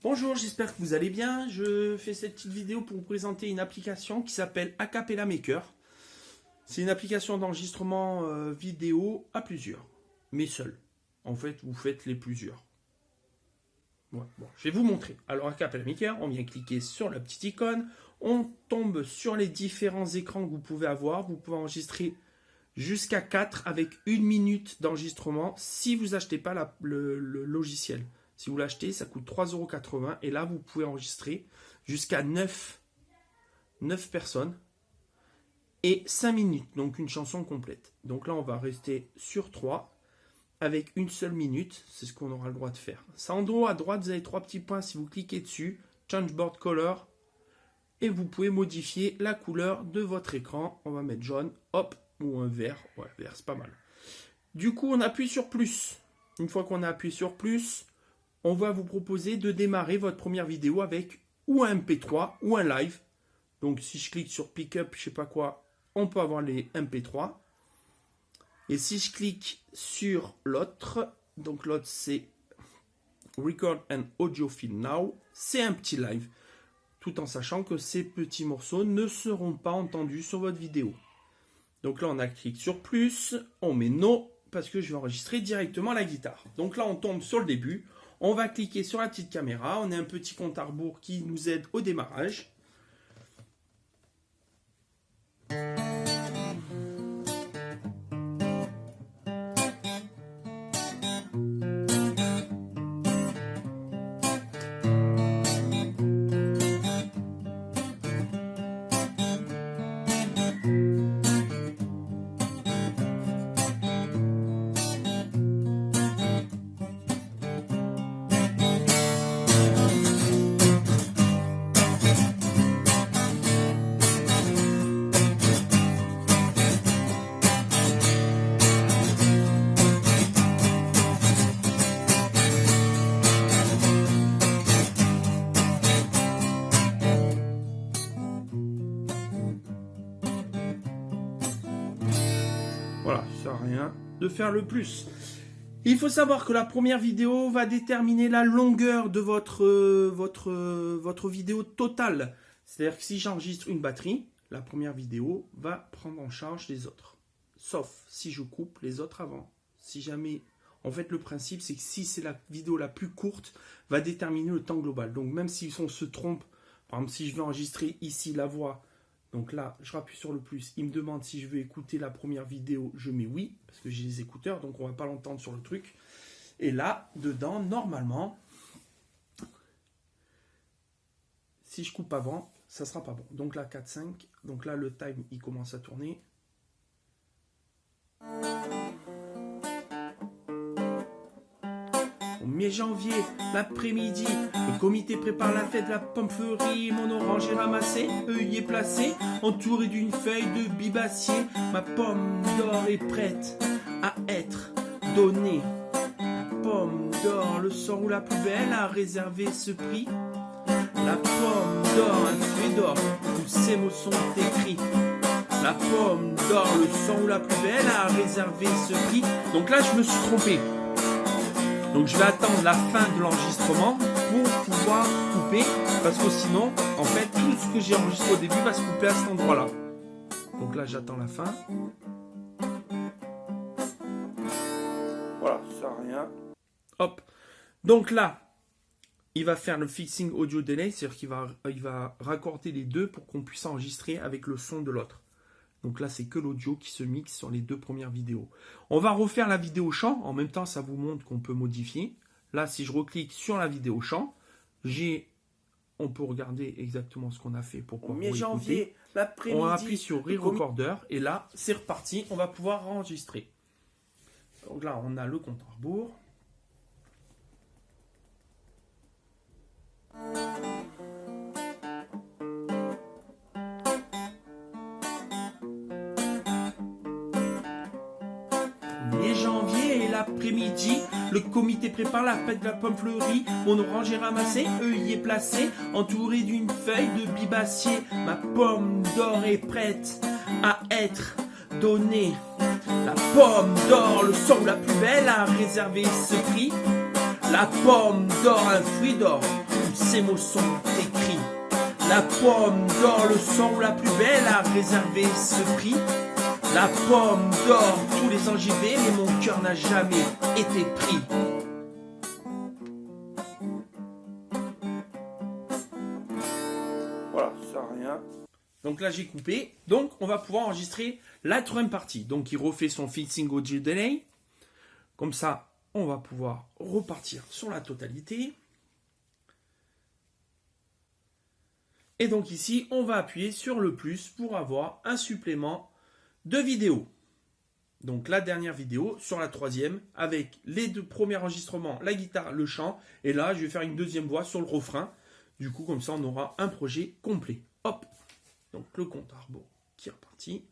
Bonjour, j'espère que vous allez bien. Je fais cette petite vidéo pour vous présenter une application qui s'appelle Acapella Maker. C'est une application d'enregistrement vidéo à plusieurs, mais seul. En fait, vous faites les plusieurs. Ouais, bon, je vais vous montrer. Alors, Acapella Maker, on vient cliquer sur la petite icône. On tombe sur les différents écrans que vous pouvez avoir. Vous pouvez enregistrer jusqu'à 4 avec 1 minute d'enregistrement si vous n'achetez pas le logiciel. Si vous l'achetez, ça coûte 3,80 € et là, vous pouvez enregistrer jusqu'à 9 personnes et 5 minutes, donc une chanson complète. Donc là, on va rester sur 3 avec une seule minute, c'est ce qu'on aura le droit de faire. Ça, en haut à droite, vous avez 3 petits points. Si vous cliquez dessus, Change Board Color, et vous pouvez modifier la couleur de votre écran. On va mettre jaune, hop, ou un vert. Ouais, vert, c'est pas mal. Du coup, on appuie sur plus. Une fois qu'on a appuyé sur plus, on va vous proposer de démarrer votre première vidéo avec ou un MP3 ou un live. Donc si je clique sur Pick Up, je sais pas quoi, on peut avoir les MP3. Et si je clique sur l'autre, donc l'autre c'est Record an Audio File Now, c'est un petit live. Tout en sachant que ces petits morceaux ne seront pas entendus sur votre vidéo. Donc là on a cliqué sur plus, on met non, parce que je vais enregistrer directement la guitare. Donc là on tombe sur le début. On va cliquer sur la petite caméra. On a un petit compte à rebours qui nous aide au démarrage. Voilà, ça sert à rien de faire le plus. Il faut savoir que la première vidéo va déterminer la longueur de votre vidéo totale. C'est-à-dire que si j'enregistre une batterie, la première vidéo va prendre en charge les autres. Sauf si je coupe les autres avant. Si jamais... En fait, le principe, c'est que si c'est la vidéo la plus courte, va déterminer le temps global. Donc, même si on se trompe, par exemple, si je vais enregistrer ici la voix, donc là, je rappuie sur le plus. Il me demande si je veux écouter la première vidéo. Je mets oui, parce que j'ai les écouteurs, donc on ne va pas l'entendre sur le truc. Et là, dedans, normalement, si je coupe avant, ça ne sera pas bon. Donc là, 4, 5. Donc là, le time, il commence à tourner. Au mi-janvier, l'après-midi, le comité prépare la fête, la pomme fleurie, mon orange est ramassé, œillet placé, entouré d'une feuille de bibacier, ma pomme d'or est prête à être donnée. La pomme d'or, le sort ou la plus belle a réservé ce prix. La pomme d'or, un fruit d'or, où ces mots sont écrits. La pomme d'or, le sang ou la plus belle a réservé ce prix. Donc là, je me suis trompé. Donc je vais attendre la fin de l'enregistrement pour pouvoir couper. Parce que sinon, en fait, tout ce que j'ai enregistré au début va se couper à cet endroit-là. Donc là, j'attends la fin. Voilà, ça sert à rien. Hop. Donc là, il va faire le fixing audio delay. C'est-à-dire qu'il va raccorder les deux pour qu'on puisse enregistrer avec le son de l'autre. Donc là, c'est que l'audio qui se mixe sur les 2 premières vidéos. On va refaire la vidéo chant. En même temps, ça vous montre qu'on peut modifier. Là, si je reclique sur la vidéo chant, on peut regarder exactement ce qu'on a fait pour pouvoir écouter. On appuie sur Re-Recorder et là, c'est reparti. On va pouvoir enregistrer. Donc là, on a le compte à rebours. Mi-janvier et l'après-midi, le comité prépare la fête de la pomme fleurie, mon orange est ramassé, œillet placé, entouré d'une feuille de bibacier, ma pomme d'or est prête à être donnée. La pomme d'or, le sang la plus belle a réservé ce prix. La pomme d'or, un fruit d'or, où tous ces mots sont écrits. La pomme d'or, le son la plus belle a réservé ce prix. La pomme d'or, tous les ans j'y vais, mais mon cœur n'a jamais été pris. Voilà, ça sert à rien. Donc là j'ai coupé. Donc on va pouvoir enregistrer la troisième partie. Donc il refait son fixing audio delay. Comme ça, on va pouvoir repartir sur la totalité. Et donc ici, on va appuyer sur le plus pour avoir un supplément de vidéo. Donc la dernière vidéo sur la troisième avec les deux premiers enregistrements, la guitare, le chant. Et là, je vais faire une deuxième voix sur le refrain. Du coup, comme ça, on aura un projet complet. Hop. Donc le compte à rebours qui est reparti.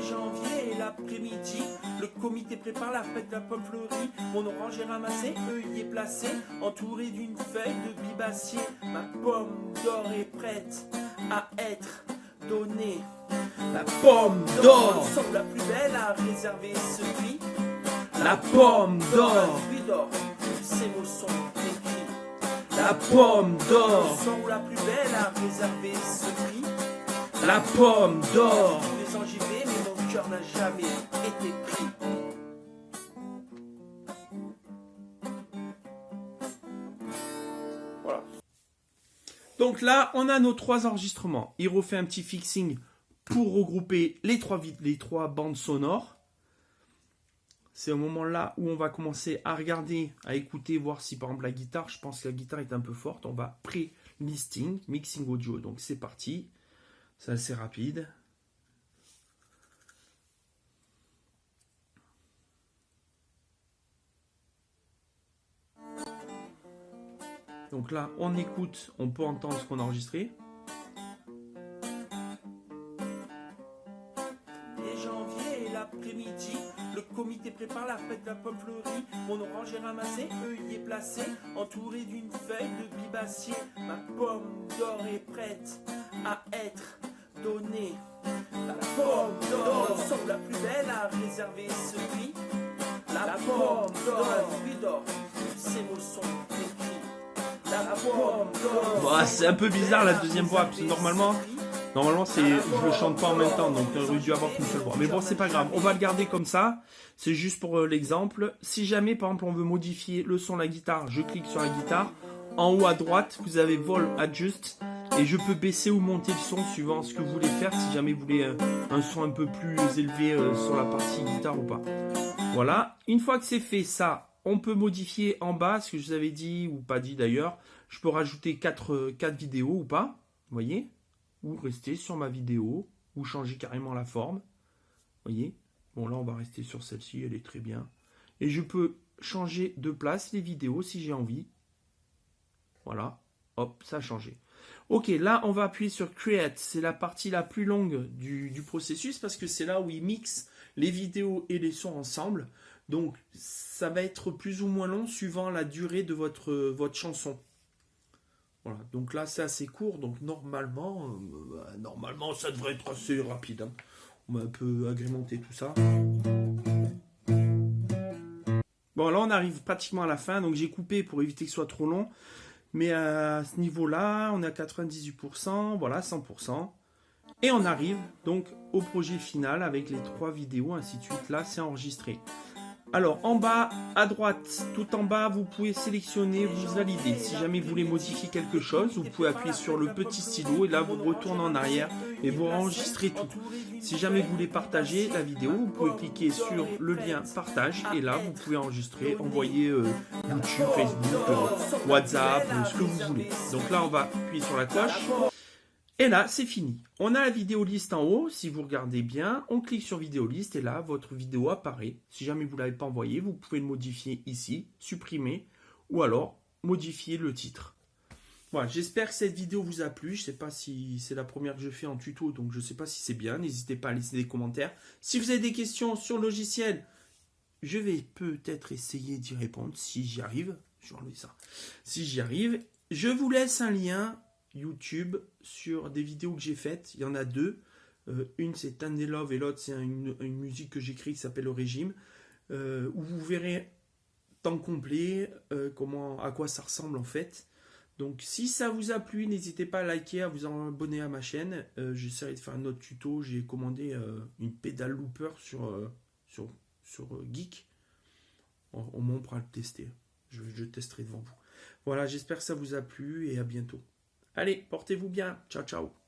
Janvier, l'après-midi, le comité prépare la fête de la pomme fleurie. Mon orange est ramassé, œillet placé, entouré d'une feuille de bibacier. Ma pomme d'or est prête à être donnée. La pomme d'or, semble la plus belle à réserver ce prix. La pomme d'or, tous ces mots sont écrits. La pomme d'or, semble la plus belle à réserver ce prix. La pomme d'or, tous les ans j'y vais, mais mon cœur n'a jamais été pris. Voilà. Donc là, on a nos trois enregistrements. Il refait un petit fixing pour regrouper les trois bandes sonores. C'est au moment là où on va commencer à regarder, à écouter, voir si par exemple la guitare, je pense que la guitare est un peu forte. On va pré-listing, mixing audio. Donc c'est parti. C'est assez rapide. Donc là, on écoute, on peut entendre ce qu'on a enregistré. Et janvier, l'après-midi, le comité prépare la fête de la pomme fleurie. Mon orange est ramassé, œillet placé, entouré d'une feuille de bibacier. Ma pomme d'or est prête à être donnée. La pomme d'or semble la plus belle à réserver ce prix. La pomme d'or, ces mots sont écrits. Bah, c'est un peu bizarre la deuxième voix, parce que normalement c'est, je le chante pas en même temps, donc j'aurais dû avoir qu'une seule voix. Mais bon, c'est pas grave, on va le garder comme ça. C'est juste pour l'exemple. Si jamais, par exemple, on veut modifier le son de la guitare, je clique sur la guitare. En haut à droite, vous avez Vol Adjust. Et je peux baisser ou monter le son suivant ce que vous voulez faire, si jamais vous voulez un son un peu plus élevé sur la partie guitare ou pas. Voilà, une fois que c'est fait ça, on peut modifier en bas, ce que je vous avais dit ou pas dit d'ailleurs. Je peux rajouter 4 vidéos ou pas, vous voyez, ou rester sur ma vidéo, ou changer carrément la forme. Vous voyez, bon là on va rester sur celle-ci, elle est très bien. Et je peux changer de place les vidéos si j'ai envie. Voilà, hop, ça a changé. Ok, là on va appuyer sur Create, c'est la partie la plus longue du processus parce que c'est là où il mixe les vidéos et les sons ensemble. Donc ça va être plus ou moins long suivant la durée de votre chanson. Voilà, donc là c'est assez court, donc normalement ça devrait être assez rapide. Hein. On va un peu agrémenter tout ça. Bon là on arrive pratiquement à la fin, donc j'ai coupé pour éviter que ce soit trop long. Mais à ce niveau-là, on est à 98%, voilà, 100%. Et on arrive donc au projet final avec les 3 vidéos, ainsi de suite. Là, c'est enregistré. Alors, en bas, à droite, tout en bas, vous pouvez sélectionner, vous validez. Si jamais vous voulez modifier quelque chose, vous pouvez appuyer sur le petit stylo et là, vous retournez en arrière et vous enregistrez tout. Si jamais vous voulez partager la vidéo, vous pouvez cliquer sur le lien partage et là, vous pouvez enregistrer, envoyer YouTube, Facebook, WhatsApp, ce que vous voulez. Donc là, on va appuyer sur la cloche. Et là, c'est fini. On a la vidéo liste en haut. Si vous regardez bien, on clique sur vidéo liste et là, votre vidéo apparaît. Si jamais vous ne l'avez pas envoyé, vous pouvez le modifier ici, supprimer ou alors modifier le titre. Voilà, j'espère que cette vidéo vous a plu. Je ne sais pas si c'est la première que je fais en tuto, donc je ne sais pas si c'est bien. N'hésitez pas à laisser des commentaires. Si vous avez des questions sur le logiciel, je vais peut-être essayer d'y répondre si j'y arrive. Je vais enlever ça. Si j'y arrive, je vous laisse un lien YouTube sur des vidéos que j'ai faites. Il y en a deux. Une c'est Tandy Love et l'autre c'est une musique que j'écris qui s'appelle Le Régime. Où vous verrez temps complet, à quoi ça ressemble en fait. Donc si ça vous a plu, n'hésitez pas à liker, à vous abonner à ma chaîne. J'essaierai de faire un autre tuto. J'ai commandé une pédale looper sur Geek. Au moins on pourra le tester. Je testerai devant vous. Voilà, j'espère que ça vous a plu et à bientôt. Allez, portez-vous bien. Ciao, ciao.